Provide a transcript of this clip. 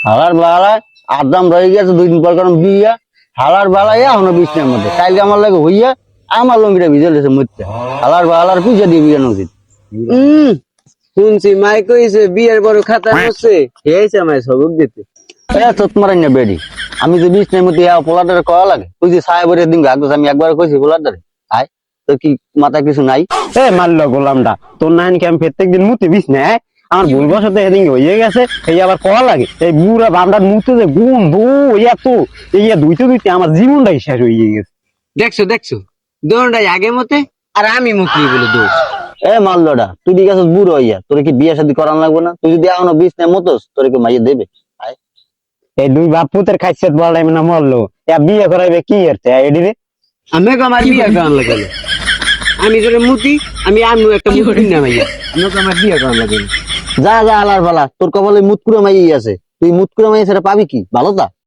হালার বেলা আদাম রয়ে গেছে 2 দিন পর কারণ বিয়া হালার বেলা এখনো বিছনার মধ্যে কালকে আমার লাগে হইয়া আমার লঙ্গিটা ভিজে লেছে মরতে হালার পূজা দিয়ে বিয়ে উচিত। শুনছি মাই কইছে বিয়ের বড় খাতা হচ্ছে খেয়েছে আমায় সবক দিতে। তোমার না বেডি আমি যে বিছনার মধ্যে পোলাটারে কয়া লাগে তুই যে সাহেব দিন আগে আমি একবার কইছি পোলাটারে আয় তোর কি মাথায় কিছু নাই? মারলো গোলামটা তোর নাইনকে আমি প্রত্যেকদিন মুতে দিস না আমার ভুল বসতে এদিন হয়ে গেছে এই আবার কয়া লাগে এই বুড়া বামটার মুতে যে গুম বু ইয়া তো ইয়া দুইতে আমার জীবনটাই শেষ হয়ে গেছে। দেখছো দোনটাই আগে মতে আর আমি মুখলি বলে দোষ। মাল্লডা তুই ঠিক আছে বুড়ো হইয়া তোর কি বিয়ে শাদী করান লাগবে না? তুই যদি এখনো বিছনার মতোস তোর কি মাইয়ে দেবে? এই দুই বাপ পুতের খাইছে বলাই না মরলো বিয়ে করাইবে কি এরতে এডিরে আমি আমার বিয়ে করান লাগালো আমি ধরে মুতি আমি একটা মুতি না ভাইয়া আমাকে আমার বিয়ে করান লাগালো। যা হালার বেলা তোর কপালে মুতকুড়ে মাইয়ে আছে তুই মুতকুড়ে মাইয়ে সেটা পাবি কি ভালো তা?